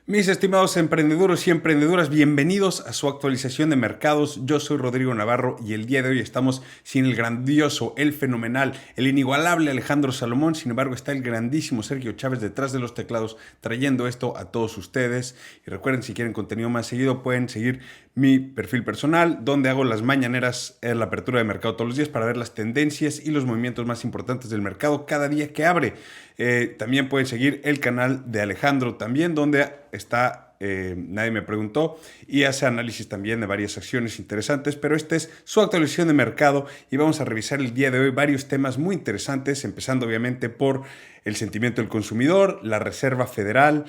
Mis estimados emprendedores y emprendedoras, bienvenidos a su actualización de mercados. Yo soy Rodrigo Navarro y el día de hoy estamos sin el grandioso, el fenomenal, el inigualable Alejandro Salomón. Sin embargo, está el grandísimo Sergio Chávez detrás de los teclados trayendo esto a todos ustedes. Y recuerden, si quieren contenido más seguido, pueden seguir mi perfil personal, donde hago las mañaneras en la apertura de mercado todos los días para ver las tendencias y los movimientos más importantes del mercado cada día que abre. También pueden seguir el canal de Alejandro también, donde está Nadie me preguntó y hace análisis también de varias acciones interesantes, pero esta es su actualización de mercado y vamos a revisar el día de hoy varios temas muy interesantes, empezando obviamente por el sentimiento del consumidor, la Reserva Federal,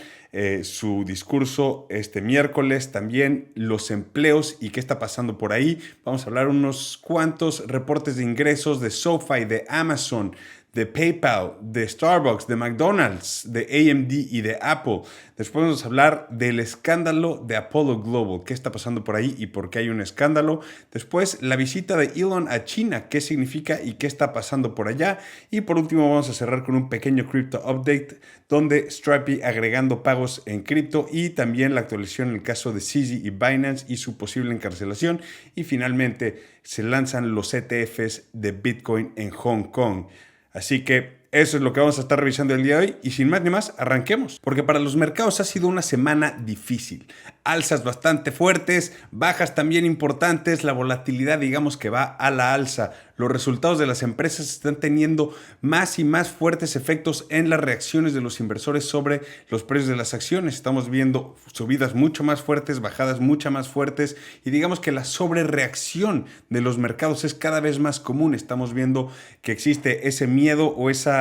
su discurso este miércoles, también los empleos y qué está pasando por ahí. Vamos a hablar unos cuantos reportes de ingresos de SoFi, de Amazon, de PayPal, de Starbucks, de McDonald's, de AMD y de Apple. Después vamos a hablar del escándalo de Apollo Global, qué está pasando por ahí y por qué hay un escándalo. Después, la visita de Elon a China, qué significa y qué está pasando por allá. Y por último, vamos a cerrar con un pequeño crypto update, donde Strapi agregando pagos en cripto y también la actualización en el caso de CZ y Binance y su posible encarcelación. Y finalmente, se lanzan los ETFs de Bitcoin en Hong Kong. Así que eso es lo que vamos a estar revisando el día de hoy y sin más ni más, arranquemos. Porque para los mercados ha sido una semana difícil. Alzas bastante fuertes, bajas también importantes, la volatilidad digamos que va a la alza. Los resultados de las empresas están teniendo más y más fuertes efectos en las reacciones de los inversores sobre los precios de las acciones. Estamos viendo subidas mucho más fuertes, bajadas mucho más fuertes y digamos que la sobrereacción de los mercados es cada vez más común. Estamos viendo que existe ese miedo o ese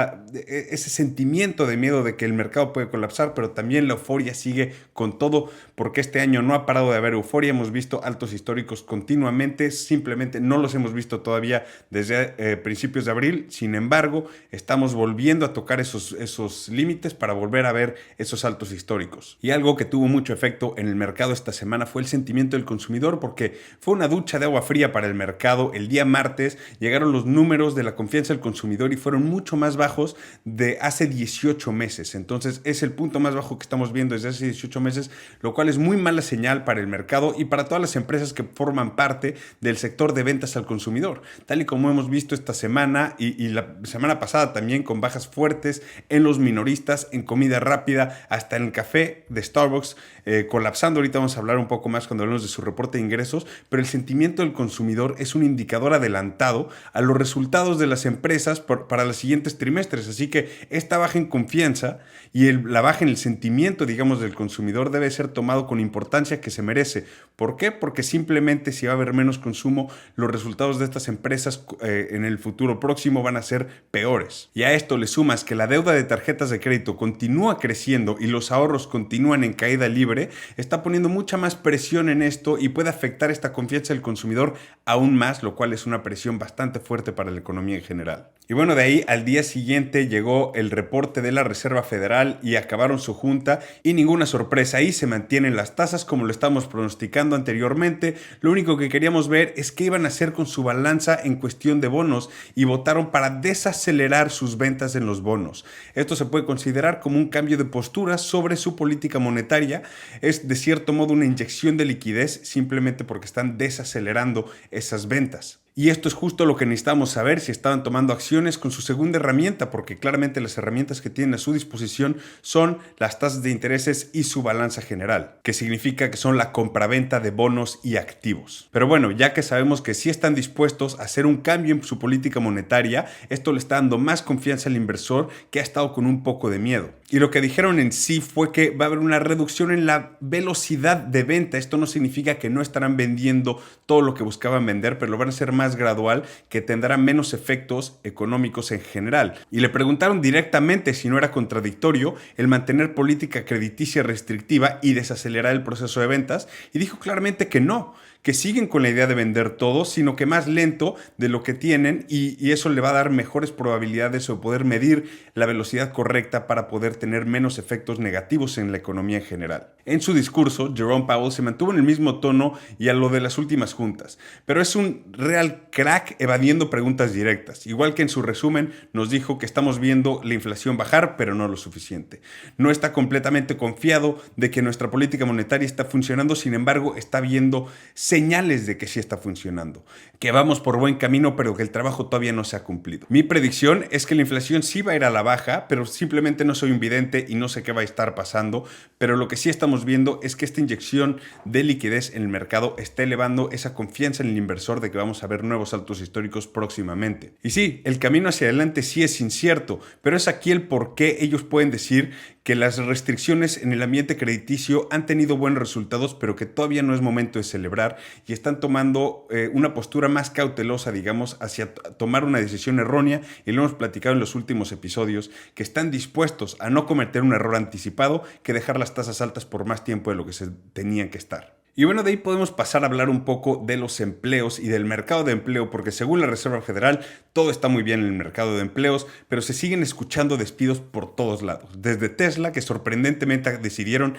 sentimiento de miedo de que el mercado puede colapsar, pero también la euforia sigue con todo porque este año no ha parado de haber euforia. Hemos visto altos históricos continuamente, simplemente no los hemos visto todavía desde principios de abril. Sin embargo, estamos volviendo a tocar esos límites para volver a ver esos altos históricos. Y algo que tuvo mucho efecto en el mercado esta semana fue el sentimiento del consumidor, porque fue una ducha de agua fría para el mercado. El día martes llegaron los números de la confianza del consumidor y fueron mucho más bajos de hace 18 meses. Entonces es el punto más bajo que estamos viendo desde hace 18 meses, lo cual es muy mala señal para el mercado y para todas las empresas que forman parte del sector de ventas al consumidor, tal y como hemos visto esta semana y la semana pasada también, con bajas fuertes en los minoristas, en comida rápida, hasta en el café de Starbucks colapsando. Ahorita vamos a hablar un poco más cuando hablemos de su reporte de ingresos, pero el sentimiento del consumidor es un indicador adelantado a los resultados de las empresas para los siguientes trimestres. Así que esta baja en confianza y la baja en el sentimiento, digamos, del consumidor debe ser tomado con importancia que se merece. ¿Por qué? Porque simplemente si va a haber menos consumo, los resultados de estas empresas en el futuro próximo van a ser peores. Y a esto le sumas que la deuda de tarjetas de crédito continúa creciendo y los ahorros continúan en caída libre, está poniendo mucha más presión en esto y puede afectar esta confianza del consumidor aún más, lo cual es una presión bastante fuerte para la economía en general. Y bueno, de ahí al día siguiente llegó el reporte de la Reserva Federal y acabaron su junta y ninguna sorpresa, ahí se mantienen las tasas como lo estamos pronosticando anteriormente. Lo único que queríamos ver es qué iban a hacer con su balanza en cuestión de bonos y votaron para desacelerar sus ventas en los bonos. Esto se puede considerar como un cambio de postura sobre su política monetaria. Es de cierto modo una inyección de liquidez simplemente porque están desacelerando esas ventas. Y esto es justo lo que necesitamos saber si estaban tomando acciones con su segunda herramienta, porque claramente las herramientas que tienen a su disposición son las tasas de intereses y su balanza general, que significa que son la compraventa de bonos y activos. Pero bueno, ya que sabemos que sí están dispuestos a hacer un cambio en su política monetaria, esto le está dando más confianza al inversor que ha estado con un poco de miedo. Y lo que dijeron en sí fue que va a haber una reducción en la velocidad de venta. Esto no significa que no estarán vendiendo todo lo que buscaban vender, pero lo van a hacer más gradual, que tendrá menos efectos económicos en general. Y le preguntaron directamente si no era contradictorio el mantener política crediticia restrictiva y desacelerar el proceso de ventas, y dijo claramente que no, que siguen con la idea de vender todo, sino que más lento de lo que tienen y eso le va a dar mejores probabilidades de poder medir la velocidad correcta para poder tener menos efectos negativos en la economía en general. En su discurso, Jerome Powell se mantuvo en el mismo tono y a lo de las últimas juntas, pero es un real crack evadiendo preguntas directas. Igual que en su resumen nos dijo que estamos viendo la inflación bajar, pero no lo suficiente. No está completamente confiado de que nuestra política monetaria está funcionando, sin embargo, está viendo señales de que sí está funcionando, que vamos por buen camino, pero que el trabajo todavía no se ha cumplido. Mi predicción es que la inflación sí va a ir a la baja, pero simplemente no soy un vidente y no sé qué va a estar pasando, pero lo que sí estamos viendo es que esta inyección de liquidez en el mercado está elevando esa confianza en el inversor de que vamos a ver nuevos altos históricos próximamente. Y sí, el camino hacia adelante sí es incierto, pero es aquí el por qué ellos pueden decir que las restricciones en el ambiente crediticio han tenido buenos resultados, pero que todavía no es momento de celebrar y están tomando una postura más cautelosa, digamos, hacia tomar una decisión errónea, y lo hemos platicado en los últimos episodios, que están dispuestos a no cometer un error anticipado que dejar las tasas altas por más tiempo de lo que se tenían que estar. Y bueno, de ahí podemos pasar a hablar un poco de los empleos y del mercado de empleo, porque según la Reserva Federal, todo está muy bien en el mercado de empleos, pero se siguen escuchando despidos por todos lados. Desde Tesla, que sorprendentemente decidieron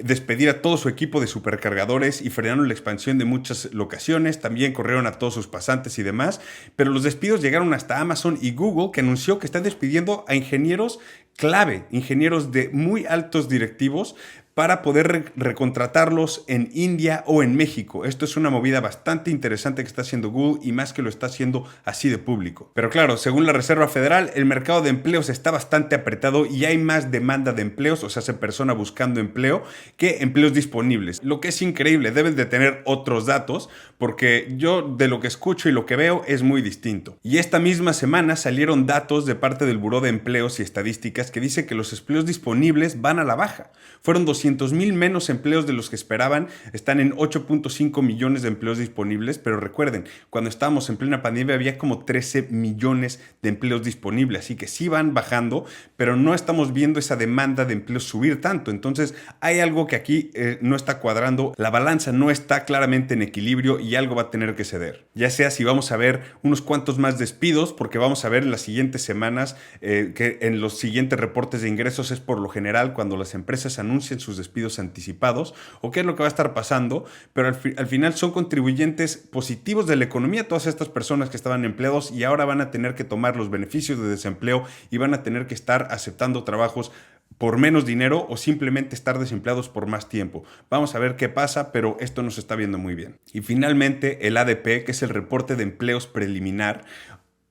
despedir a todo su equipo de supercargadores y frenaron la expansión de muchas locaciones, también corrieron a todos sus pasantes y demás, pero los despidos llegaron hasta Amazon y Google, que anunció que están despidiendo a ingenieros clave, ingenieros de muy altos directivos, para poder recontratarlos en India o en México. Esto es una movida bastante interesante que está haciendo Google, y más que lo está haciendo así de público. Pero claro, según la Reserva Federal, el mercado de empleos está bastante apretado y hay más demanda de empleos, o sea, personas buscando empleo, que empleos disponibles. Lo que es increíble, deben de tener otros datos, porque yo de lo que escucho y lo que veo es muy distinto. Y esta misma semana salieron datos de parte del Buró de Empleos y Estadísticas que dice que los empleos disponibles van a la baja. Fueron 200,000 menos empleos de los que esperaban, están en 8.5 millones de empleos disponibles, pero recuerden, cuando estábamos en plena pandemia había como 13 millones de empleos disponibles, así que sí van bajando, pero no estamos viendo esa demanda de empleos subir tanto. Entonces hay algo que aquí no está cuadrando, la balanza no está claramente en equilibrio y algo va a tener que ceder. Ya sea si vamos a ver unos cuantos más despidos, porque vamos a ver en las siguientes semanas que en los siguientes reportes de ingresos es por lo general cuando las empresas anuncian sus despidos anticipados, o qué es lo que va a estar pasando, pero al final son contribuyentes positivos de la economía todas estas personas que estaban empleados y ahora van a tener que tomar los beneficios de desempleo y van a tener que estar aceptando trabajos por menos dinero o simplemente estar desempleados por más tiempo. Vamos a ver qué pasa, pero esto no se está viendo muy bien. Y finalmente el ADP, que es el reporte de empleos preliminar,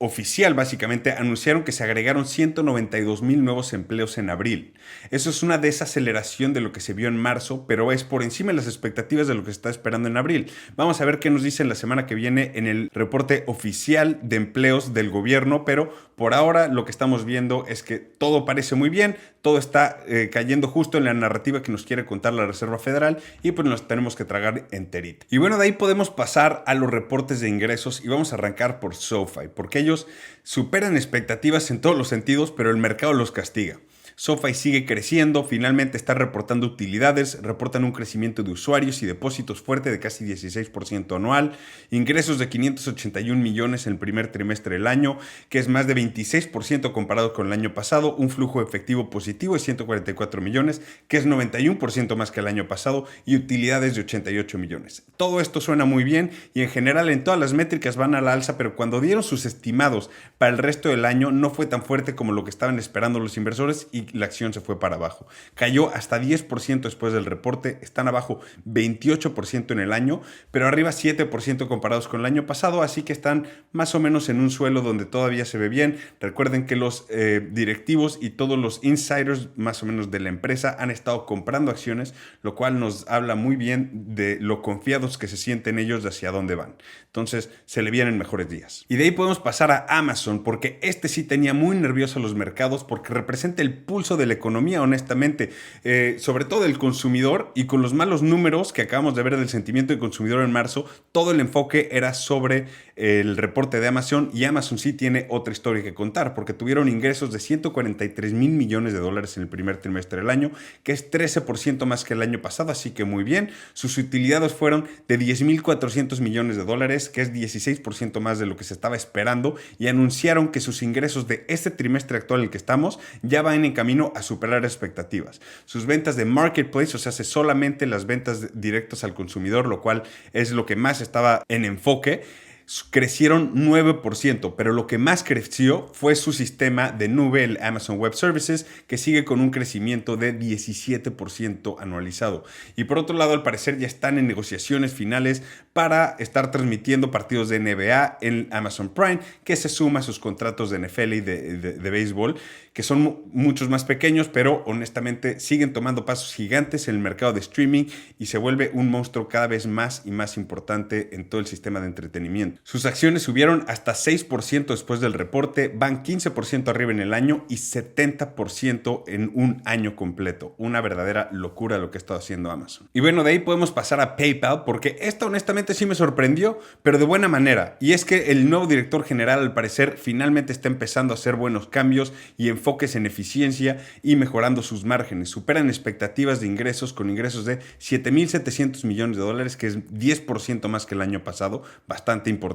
oficial, básicamente, anunciaron que se agregaron 192,000 nuevos empleos en abril. Eso es una desaceleración de lo que se vio en marzo, pero es por encima de las expectativas de lo que se está esperando en abril. Vamos a ver qué nos dicen la semana que viene en el reporte oficial de empleos del gobierno, pero por ahora lo que estamos viendo es que todo parece muy bien, todo está cayendo justo en la narrativa que nos quiere contar la Reserva Federal y pues nos tenemos que tragar enterito. Y bueno, de ahí podemos pasar a los reportes de ingresos y vamos a arrancar por SoFi, porque ellos superan expectativas en todos los sentidos, pero el mercado los castiga. SoFi sigue creciendo, finalmente está reportando utilidades, reportan un crecimiento de usuarios y depósitos fuerte de casi 16% anual, ingresos de 581 millones en el primer trimestre del año, que es más de 26% comparado con el año pasado, un flujo efectivo positivo de 144 millones, que es 91% más que el año pasado, y utilidades de 88 millones. Todo esto suena muy bien y en general en todas las métricas van a la alza, pero cuando dieron sus estimados para el resto del año no fue tan fuerte como lo que estaban esperando los inversores y la acción se fue para abajo. Cayó hasta 10% después del reporte, están abajo 28% en el año, pero arriba 7% comparados con el año pasado, así que están más o menos en un suelo donde todavía se ve bien. Recuerden que los directivos y todos los insiders más o menos de la empresa han estado comprando acciones, lo cual nos habla muy bien de lo confiados que se sienten ellos de hacia dónde van. Entonces se le vienen mejores días. Y de ahí podemos pasar a Amazon, porque este sí tenía muy nervioso a los mercados porque representa el pulso de la economía, honestamente, sobre todo el consumidor, y con los malos números que acabamos de ver del sentimiento del consumidor en marzo, todo el enfoque era sobre el reporte de Amazon, y Amazon sí tiene otra historia que contar, porque tuvieron ingresos de 143 mil millones de dólares en el primer trimestre del año, que es 13% más que el año pasado, así que muy bien. Sus utilidades fueron de 10.400 millones de dólares, que es 16% más de lo que se estaba esperando, y anunciaron que sus ingresos de este trimestre actual en el que estamos ya van en camino a superar expectativas. Sus ventas de Marketplace, o sea, hace solamente las ventas directas al consumidor, lo cual es lo que más estaba en enfoque, crecieron 9%, pero lo que más creció fue su sistema de nube, el Amazon Web Services, que sigue con un crecimiento de 17% anualizado. Y por otro lado, al parecer ya están en negociaciones finales para estar transmitiendo partidos de NBA en Amazon Prime, que se suma a sus contratos de NFL y de béisbol, que son muchos más pequeños, pero honestamente siguen tomando pasos gigantes en el mercado de streaming y se vuelve un monstruo cada vez más y más importante en todo el sistema de entretenimiento. Sus acciones subieron hasta 6% después del reporte, van 15% arriba en el año y 70% en un año completo. Una verdadera locura lo que ha estado haciendo Amazon. Y bueno, de ahí podemos pasar a PayPal, porque esta honestamente sí me sorprendió, pero de buena manera. Y es que el nuevo director general, al parecer, finalmente está empezando a hacer buenos cambios y enfoques en eficiencia y mejorando sus márgenes. Superan expectativas de ingresos con ingresos de 7.700 millones de dólares, que es 10% más que el año pasado, bastante importante.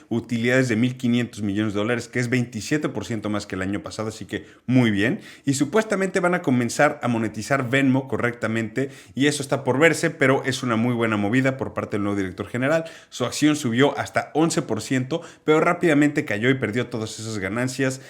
Utilidades de 1.500 millones de dólares, que es 27% más que el año pasado, así que muy bien. Y supuestamente van a comenzar a monetizar Venmo correctamente, y eso está por verse, pero es una muy buena movida por parte del nuevo director general. Su acción subió hasta 11%, pero rápidamente cayó y perdió todas esas ganancias.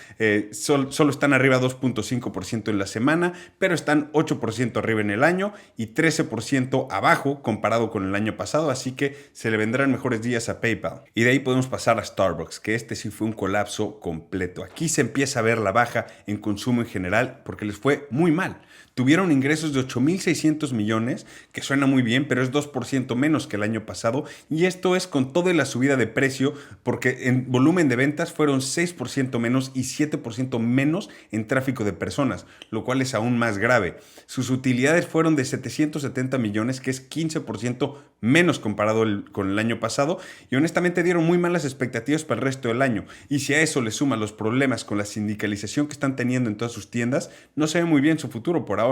Solo están arriba 2.5% en la semana, pero están 8% arriba en el año y 13% abajo comparado con el año pasado, así que se le vendrán mejores días a PayPal. Y de ahí podemos pasar a Starbucks, que este sí fue un colapso completo. Aquí se empieza a ver la baja en consumo en general porque les fue muy mal. Tuvieron ingresos de 8.600 millones, que suena muy bien, pero es 2% menos que el año pasado. Y esto es con toda la subida de precio, porque en volumen de ventas fueron 6% menos y 7% menos en tráfico de personas, lo cual es aún más grave. Sus utilidades fueron de 770 millones, que es 15% menos comparado con el año pasado. Y honestamente dieron muy malas expectativas para el resto del año. Y si a eso le suman los problemas con la sindicalización que están teniendo en todas sus tiendas, no se ve muy bien su futuro por ahora.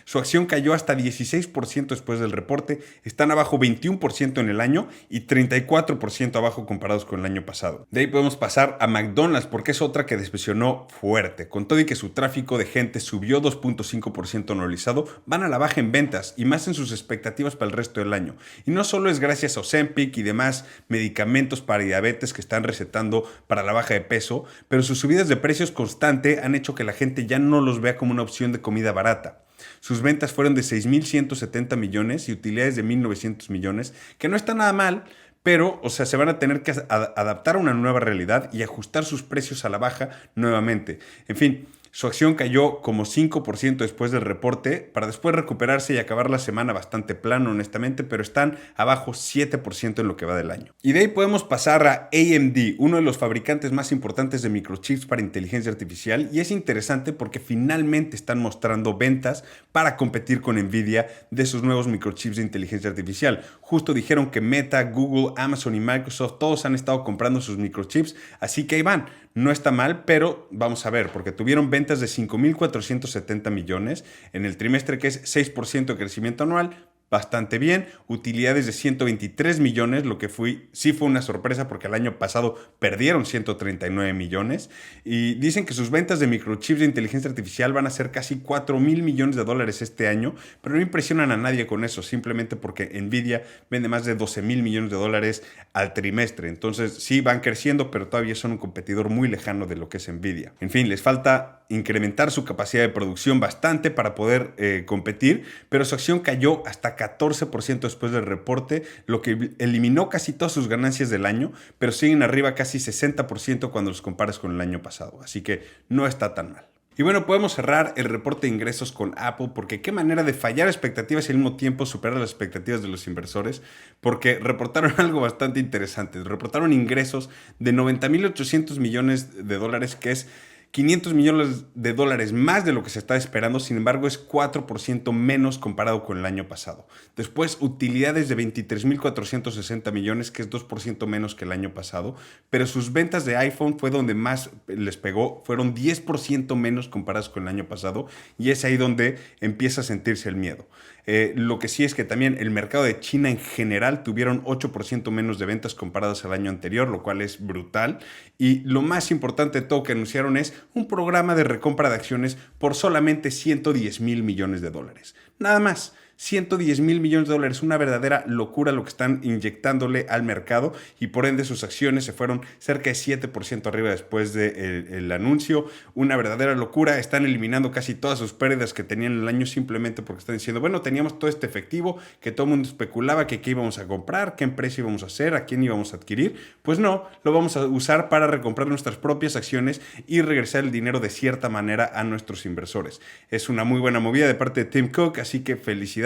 Su acción cayó hasta 16% después del reporte, están abajo 21% en el año y 34% abajo comparados con el año pasado. De ahí podemos pasar a McDonald's, porque es otra que decepcionó fuerte. Con todo y que su tráfico de gente subió 2.5% anualizado, van a la baja en ventas y más en sus expectativas para el resto del año. Y no solo es gracias a Ozempic y demás medicamentos para diabetes que están recetando para la baja de peso, pero sus subidas de precios constante han hecho que la gente ya no los vea como una opción de comida barata. Sus ventas fueron de 6.170 millones y utilidades de 1.900 millones, que no está nada mal, pero, o sea, se van a tener que adaptar a una nueva realidad y ajustar sus precios a la baja nuevamente. En fin, su acción cayó como 5% después del reporte, para después recuperarse y acabar la semana bastante plano, honestamente, pero están abajo 7% en lo que va del año. Y de ahí podemos pasar a AMD, uno de los fabricantes más importantes de microchips para inteligencia artificial, y es interesante porque finalmente están mostrando ventas para competir con Nvidia de sus nuevos microchips de inteligencia artificial. Justo dijeron que Meta, Google, Amazon y Microsoft todos han estado comprando sus microchips, así que ahí van. No está mal, pero vamos a ver, porque tuvieron ventas de 5.470 millones en el trimestre, que es 6% de crecimiento anual, bastante bien. Utilidades de 123 millones, lo que sí fue una sorpresa porque el año pasado perdieron 139 millones. Y dicen que sus ventas de microchips de inteligencia artificial van a ser casi 4.000 millones de dólares este año, pero no impresionan a nadie con eso, simplemente porque Nvidia vende más de 12.000 millones de dólares al trimestre. Entonces sí van creciendo, pero todavía son un competidor muy lejano de lo que es Nvidia. En fin, les falta incrementar su capacidad de producción bastante para poder competir, pero su acción cayó hasta 14% después del reporte, lo que eliminó casi todas sus ganancias del año, pero siguen arriba casi 60% cuando los comparas con el año pasado, así que no está tan mal. Y bueno, podemos cerrar el reporte de ingresos con Apple, porque qué manera de fallar expectativas y al mismo tiempo superar las expectativas de los inversores, porque reportaron algo bastante interesante. Reportaron ingresos de 90.800 millones de dólares, que es 500 millones de dólares más de lo que se está esperando, sin embargo es 4% menos comparado con el año pasado. Después, utilidades de 23.460 millones, que es 2% menos que el año pasado, pero sus ventas de iPhone fue donde más les pegó, fueron 10% menos comparados con el año pasado, y es ahí donde empieza a sentirse el miedo. Lo que sí es que también el mercado de China en general tuvieron 8% menos de ventas comparadas al año anterior, lo cual es brutal. Y lo más importante de todo que anunciaron es un programa de recompra de acciones por solamente 110 mil millones de dólares. Nada más. 110 mil millones de dólares, una verdadera locura lo que están inyectándole al mercado, y por ende sus acciones se fueron cerca de 7% arriba después del anuncio. Una verdadera locura. Están eliminando casi todas sus pérdidas que tenían en el año simplemente porque están diciendo, bueno, teníamos todo este efectivo que todo el mundo especulaba que qué íbamos a comprar, qué empresa íbamos a hacer, a quién íbamos a adquirir. Pues no, lo vamos a usar para recomprar nuestras propias acciones y regresar el dinero de cierta manera a nuestros inversores. Es una muy buena movida de parte de Tim Cook, así que felicidades.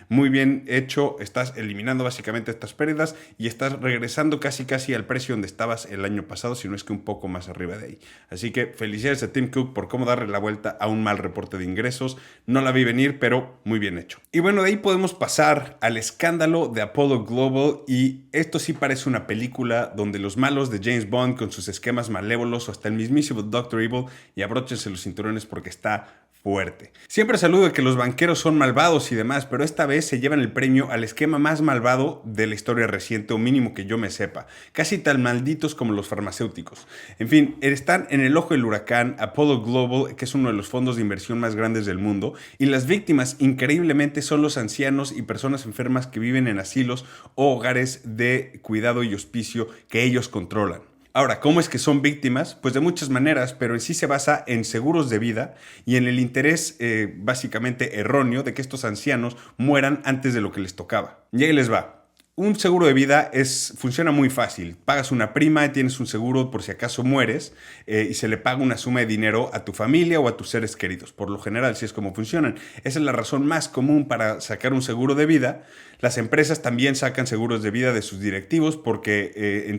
Muy bien hecho, estás eliminando básicamente estas pérdidas y estás regresando casi al precio donde estabas el año pasado, si no es que un poco más arriba de ahí. Así que felicidades a Tim Cook por cómo darle la vuelta a un mal reporte de ingresos. No la vi venir, pero muy bien hecho. Y bueno, de ahí podemos pasar al escándalo de Apollo Global, y esto sí parece una película donde los malos de James Bond con sus esquemas malévolos o hasta el mismísimo Dr. Evil, y abróchense los cinturones porque está fuerte. Siempre saludo de que los banqueros son malvados y demás, pero esta vez se llevan el premio al esquema más malvado de la historia reciente, o mínimo que yo me sepa. Casi tan malditos como los farmacéuticos. En fin, están en el ojo del huracán Apollo Global, que es uno de los fondos de inversión más grandes del mundo, y las víctimas increíblemente son los ancianos y personas enfermas que viven en asilos o hogares de cuidado y hospicio que ellos controlan. Ahora, ¿cómo es que son víctimas? Pues de muchas maneras, pero en sí se basa en seguros de vida y en el interés básicamente erróneo de que estos ancianos mueran antes de lo que les tocaba. Y ahí les va. Un seguro de vida funciona muy fácil. Pagas una prima y tienes un seguro por si acaso mueres, y se le paga una suma de dinero a tu familia o a tus seres queridos. Por lo general, así es como funcionan. Esa es la razón más común para sacar un seguro de vida. Las empresas también sacan seguros de vida de sus directivos porque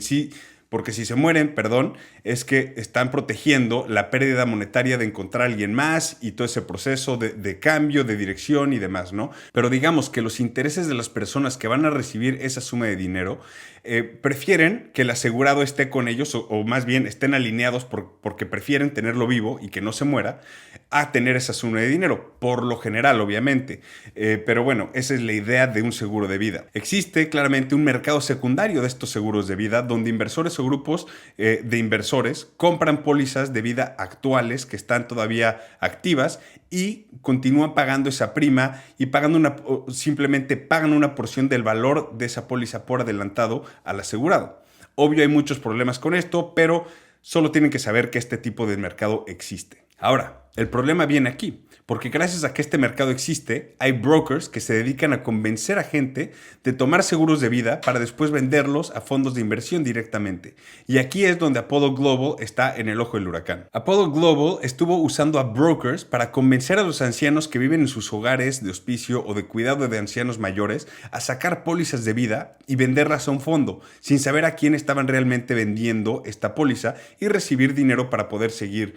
si se mueren, es que están protegiendo la pérdida monetaria de encontrar a alguien más y todo ese proceso de cambio, de dirección y demás, ¿no? Pero digamos que los intereses de las personas que van a recibir esa suma de dinero prefieren que el asegurado esté con ellos, o más bien estén alineados porque prefieren tenerlo vivo y que no se muera, a tener esa suma de dinero, por lo general, obviamente. Pero bueno, esa es la idea de un seguro de vida. Existe claramente un mercado secundario de estos seguros de vida, donde inversores o grupos de inversores compran pólizas de vida actuales que están todavía activas y continúan pagando esa prima y simplemente pagan una porción del valor de esa póliza por adelantado al asegurado. Obvio, hay muchos problemas con esto, pero solo tienen que saber que este tipo de mercado existe. Ahora, el problema viene aquí, porque gracias a que este mercado existe, hay brokers que se dedican a convencer a gente de tomar seguros de vida para después venderlos a fondos de inversión directamente. Y aquí es donde Apollo Global está en el ojo del huracán. Apollo Global estuvo usando a brokers para convencer a los ancianos que viven en sus hogares de hospicio o de cuidado de ancianos mayores a sacar pólizas de vida y venderlas a un fondo, sin saber a quién estaban realmente vendiendo esta póliza, y recibir dinero para poder seguir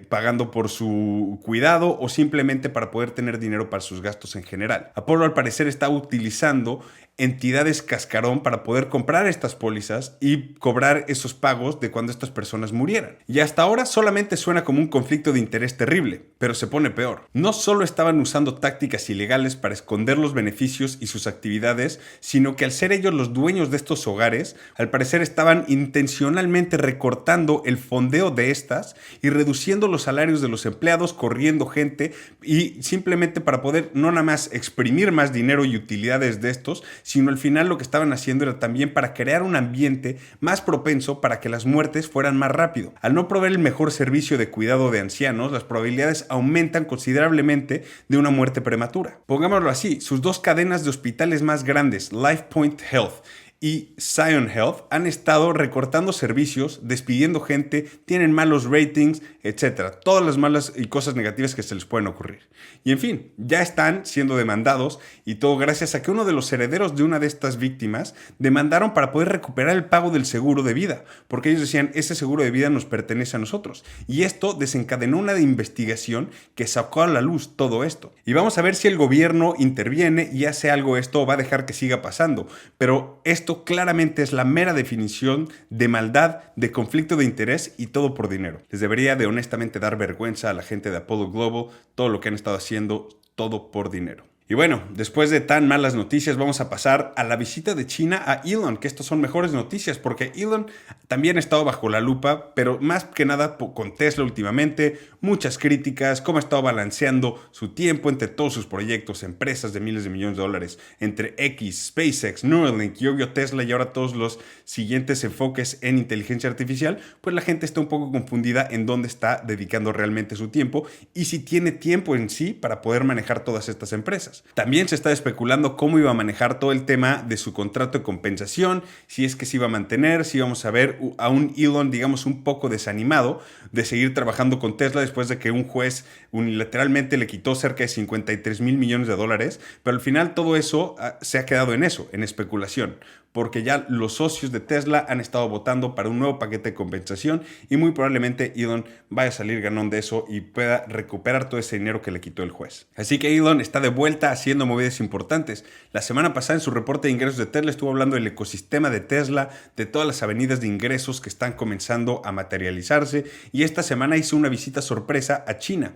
pagando por su cuidado o simplemente para poder tener dinero para sus gastos en general. Apollo al parecer está utilizando entidades cascarón para poder comprar estas pólizas y cobrar esos pagos de cuando estas personas murieran. Y hasta ahora solamente suena como un conflicto de interés terrible, pero se pone peor. No solo estaban usando tácticas ilegales para esconder los beneficios y sus actividades, sino que al ser ellos los dueños de estos hogares, al parecer estaban intencionalmente recortando el fondeo de estas y reduciendo los salarios de los empleados, corriendo gente, y simplemente para poder no nada más exprimir más dinero y utilidades de estos, sino al final lo que estaban haciendo era también para crear un ambiente más propenso para que las muertes fueran más rápido. Al no proveer el mejor servicio de cuidado de ancianos, las probabilidades aumentan considerablemente de una muerte prematura. Pongámoslo así, sus dos cadenas de hospitales más grandes, LifePoint Health y Zion Health han estado recortando servicios, despidiendo gente, tienen malos ratings, etcétera. Todas las malas y cosas negativas que se les pueden ocurrir. Y en fin, ya están siendo demandados y todo gracias a que uno de los herederos de una de estas víctimas demandaron para poder recuperar el pago del seguro de vida, porque ellos decían, ese seguro de vida nos pertenece a nosotros. Y esto desencadenó una investigación que sacó a la luz todo esto. Y vamos a ver si el gobierno interviene y hace algo esto o va a dejar que siga pasando. Pero esto claramente es la mera definición de maldad, de conflicto de interés y todo por dinero. Les debería de honestamente dar vergüenza a la gente de Apollo Global todo lo que han estado haciendo, todo por dinero. Y bueno, después de tan malas noticias vamos a pasar a la visita de China a Elon, que estas son mejores noticias porque Elon también ha estado bajo la lupa, pero más que nada con Tesla últimamente, muchas críticas, cómo ha estado balanceando su tiempo entre todos sus proyectos, empresas de miles de millones de dólares, entre X, SpaceX, Neuralink, y obvio Tesla y ahora todos los siguientes enfoques en inteligencia artificial, pues la gente está un poco confundida en dónde está dedicando realmente su tiempo y si tiene tiempo en sí para poder manejar todas estas empresas. También se está especulando cómo iba a manejar todo el tema de su contrato de compensación, si es que se iba a mantener, si íbamos a ver a un Elon, digamos, un poco desanimado de seguir trabajando con Tesla después de que un juez unilateralmente le quitó cerca de 53 mil millones de dólares, pero al final todo eso se ha quedado en eso, en especulación, porque ya los socios de Tesla han estado votando para un nuevo paquete de compensación y muy probablemente Elon vaya a salir ganón de eso y pueda recuperar todo ese dinero que le quitó el juez. Así que Elon está de vuelta haciendo movidas importantes. La semana pasada en su reporte de ingresos de Tesla estuvo hablando del ecosistema de Tesla, de todas las avenidas de ingresos que están comenzando a materializarse y esta semana hizo una visita sorpresa a China,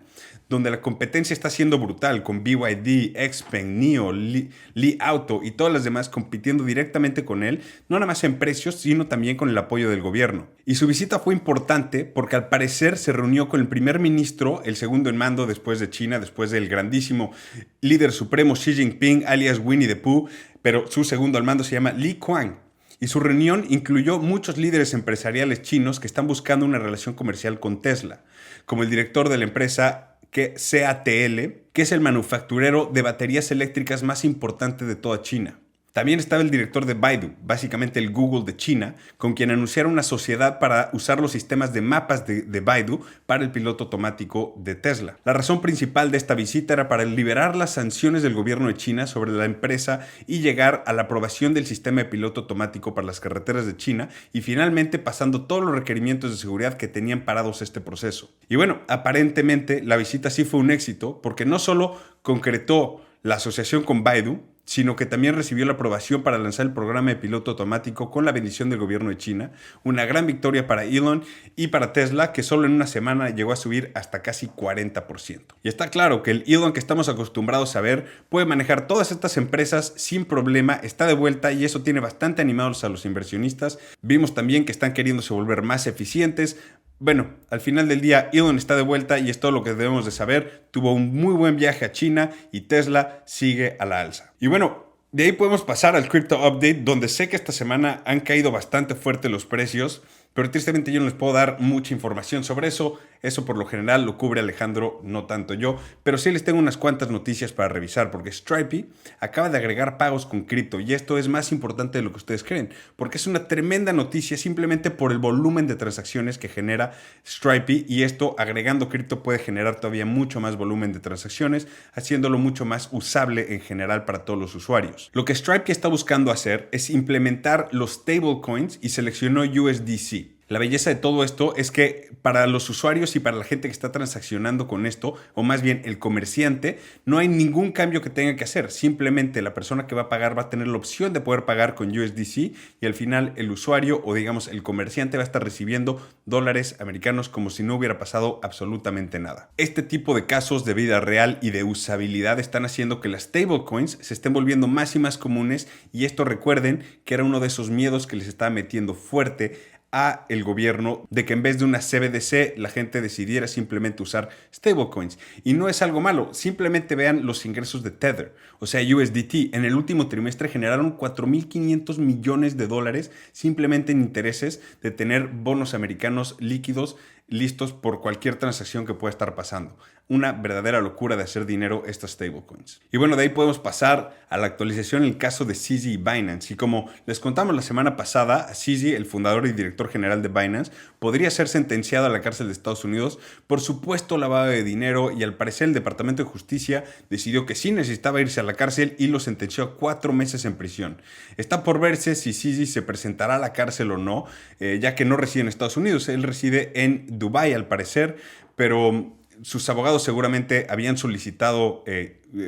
donde la competencia está siendo brutal con BYD, XPeng, NIO, Li Auto y todas las demás compitiendo directamente con él, no nada más en precios, sino también con el apoyo del gobierno. Y su visita fue importante porque al parecer se reunió con el primer ministro, el segundo en mando después de China, después del grandísimo líder supremo Xi Jinping, alias Winnie the Pooh, pero su segundo al mando se llama Li Qiang. Y su reunión incluyó muchos líderes empresariales chinos que están buscando una relación comercial con Tesla, como el director de la empresa CATL, que es el manufacturero de baterías eléctricas más importante de toda China. También estaba el director de Baidu, básicamente el Google de China, con quien anunciaron una sociedad para usar los sistemas de mapas de Baidu para el piloto automático de Tesla. La razón principal de esta visita era para liberar las sanciones del gobierno de China sobre la empresa y llegar a la aprobación del sistema de piloto automático para las carreteras de China y finalmente pasando todos los requerimientos de seguridad que tenían parados este proceso. Y bueno, aparentemente la visita sí fue un éxito porque no solo concretó la asociación con Baidu, sino que también recibió la aprobación para lanzar el programa de piloto automático con la bendición del gobierno de China. Una gran victoria para Elon y para Tesla, que solo en una semana llegó a subir hasta casi 40%. Y está claro que el Elon que estamos acostumbrados a ver puede manejar todas estas empresas sin problema, está de vuelta y eso tiene bastante animados a los inversionistas. Vimos también que están queriéndose volver más eficientes. Bueno, al final del día Elon está de vuelta y es todo lo que debemos de saber. Tuvo un muy buen viaje a China y Tesla sigue a la alza. Y bueno, de ahí podemos pasar al Crypto Update, donde sé que esta semana han caído bastante fuerte los precios, pero tristemente yo no les puedo dar mucha información sobre eso. Eso por lo general lo cubre Alejandro, no tanto yo. Pero sí les tengo unas cuantas noticias para revisar, porque Stripey acaba de agregar pagos con cripto. Y esto es más importante de lo que ustedes creen, porque es una tremenda noticia simplemente por el volumen de transacciones que genera Stripey. Y esto, agregando cripto, puede generar todavía mucho más volumen de transacciones, haciéndolo mucho más usable en general para todos los usuarios. Lo que Stripey está buscando hacer es implementar los stablecoins y seleccionó USDC. La belleza de todo esto es que para los usuarios y para la gente que está transaccionando con esto, o más bien el comerciante, no hay ningún cambio que tenga que hacer. Simplemente la persona que va a pagar va a tener la opción de poder pagar con USDC y al final el usuario o digamos el comerciante va a estar recibiendo dólares americanos como si no hubiera pasado absolutamente nada. Este tipo de casos de vida real y de usabilidad están haciendo que las stablecoins se estén volviendo más y más comunes y esto recuerden que era uno de esos miedos que les estaba metiendo fuerte a el gobierno de que en vez de una CBDC la gente decidiera simplemente usar stablecoins. Y no es algo malo, simplemente vean los ingresos de Tether, o sea USDT. En el último trimestre generaron 4.500 millones de dólares simplemente en intereses de tener bonos americanos líquidos listos por cualquier transacción que pueda estar pasando. una verdadera locura de hacer dinero estas stablecoins. Y bueno, de ahí podemos pasar a la actualización en el caso de CZ y Binance. Y como les contamos la semana pasada, CZ, el fundador y director general de Binance, podría ser sentenciado a la cárcel de Estados Unidos por supuesto lavado de dinero, y al parecer el Departamento de Justicia decidió que sí necesitaba irse a la cárcel y lo sentenció a 4 meses en prisión. Está por verse si CZ se presentará a la cárcel o no, ya que no reside en Estados Unidos. Él reside en Dubái al parecer, pero sus abogados seguramente habían solicitado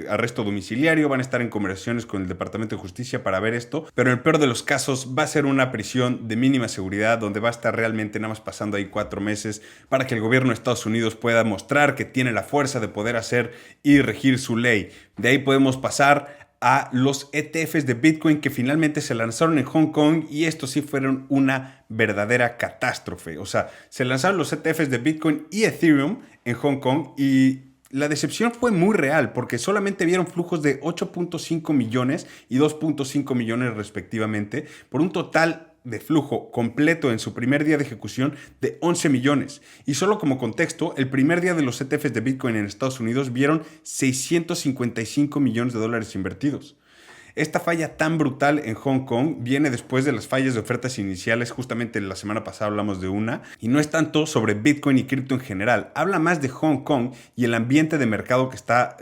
arresto domiciliario, van a estar en conversaciones con el Departamento de Justicia para ver esto, pero en el peor de los casos va a ser una prisión de mínima seguridad donde va a estar realmente nada más pasando ahí 4 meses para que el gobierno de Estados Unidos pueda mostrar que tiene la fuerza de poder hacer y regir su ley. De ahí podemos pasar a los ETFs de Bitcoin que finalmente se lanzaron en Hong Kong, y estos sí fueron una verdadera catástrofe. O sea, se lanzaron los ETFs de Bitcoin y Ethereum en Hong Kong y la decepción fue muy real porque solamente vieron flujos de 8.5 millones y 2.5 millones respectivamente, por un total de flujo completo en su primer día de ejecución de 11 millones. Y solo como contexto, el primer día de los ETFs de Bitcoin en Estados Unidos vieron 655 millones de dólares invertidos. Esta falla tan brutal en Hong Kong viene después de las fallas de ofertas iniciales. Justamente la semana pasada hablamos de una, y no es tanto sobre Bitcoin y cripto en general, habla más de Hong Kong y el ambiente de mercado que está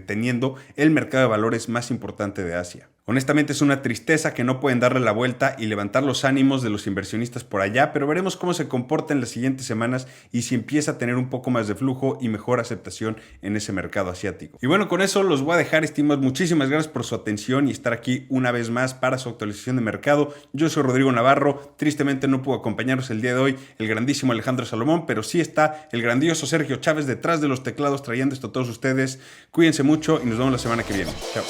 teniendo el mercado de valores más importante de Asia. Honestamente es una tristeza que no pueden darle la vuelta y levantar los ánimos de los inversionistas por allá, pero veremos cómo se comporta en las siguientes semanas y si empieza a tener un poco más de flujo y mejor aceptación en ese mercado asiático. Y bueno, con eso los voy a dejar, estimados. Muchísimas gracias por su atención y estar aquí una vez más para su actualización de mercado. Yo soy Rodrigo Navarro. Tristemente no pudo acompañarnos el día de hoy el grandísimo Alejandro Salomón, pero sí está el grandioso Sergio Chávez detrás de los teclados trayendo esto a todos ustedes. Cuídense mucho y nos vemos la semana que viene. Chao.